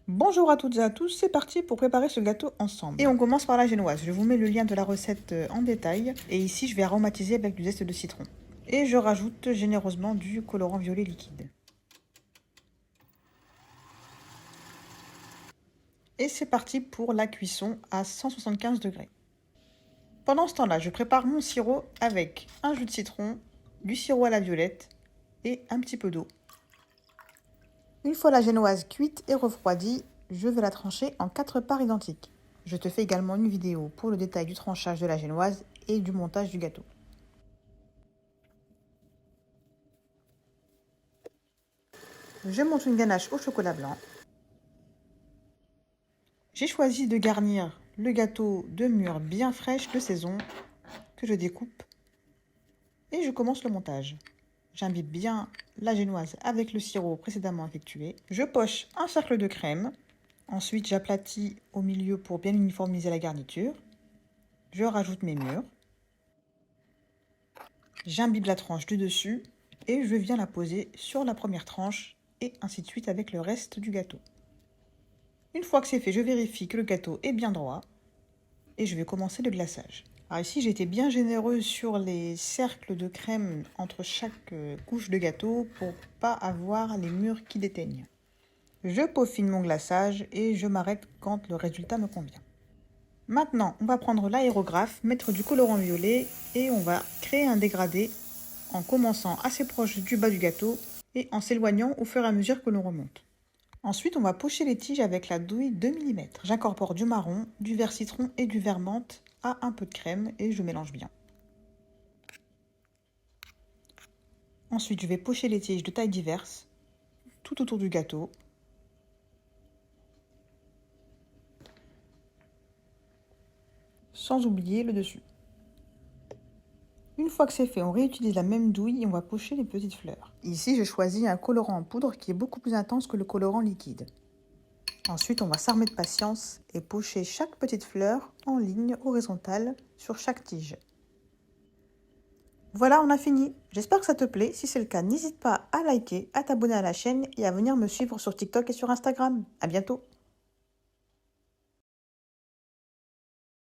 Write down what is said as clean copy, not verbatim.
Bonjour à toutes et à tous, c'est parti pour préparer ce gâteau ensemble. Et on commence par la génoise. Je vous mets le lien de la recette en détail. Et ici, je vais aromatiser avec du zeste de citron. Et je rajoute généreusement du colorant violet liquide. Et c'est parti pour la cuisson à 175 degrés. Pendant ce temps-là, je prépare mon sirop avec un jus de citron, du sirop à la violette et un petit peu d'eau. Une fois la génoise cuite et refroidie, je vais la trancher en 4 parts identiques. Je te fais également une vidéo pour le détail du tranchage de la génoise et du montage du gâteau. Je monte une ganache au chocolat blanc. J'ai choisi de garnir le gâteau de mûres bien fraîches de saison que je découpe et je commence le montage. J'imbibe bien la génoise avec le sirop précédemment effectué. Je poche un cercle de crème. Ensuite, j'aplatis au milieu pour bien uniformiser la garniture. Je rajoute mes mûres. J'imbibe la tranche du dessus et je viens la poser sur la première tranche et ainsi de suite avec le reste du gâteau. Une fois que c'est fait, je vérifie que le gâteau est bien droit et je vais commencer le glaçage. Alors ici, j'ai été bien généreuse sur les cercles de crème entre chaque couche de gâteau pour pas avoir les mûres qui déteignent. Je peaufine mon glaçage et je m'arrête quand le résultat me convient. Maintenant, on va prendre l'aérographe, mettre du colorant violet et on va créer un dégradé en commençant assez proche du bas du gâteau et en s'éloignant au fur et à mesure que l'on remonte. Ensuite, on va pocher les tiges avec la douille 2 mm. J'incorpore du marron, du vert citron et du vert menthe à un peu de crème et je mélange bien. Ensuite, je vais pocher les tiges de tailles diverses tout autour du gâteau. Sans oublier le dessus. Une fois que c'est fait, on réutilise la même douille et on va pocher les petites fleurs. Ici, j'ai choisi un colorant en poudre qui est beaucoup plus intense que le colorant liquide. Ensuite, on va s'armer de patience et pocher chaque petite fleur en ligne horizontale sur chaque tige. Voilà, on a fini. J'espère que ça te plaît. Si c'est le cas, n'hésite pas à liker, à t'abonner à la chaîne et à venir me suivre sur TikTok et sur Instagram. À bientôt.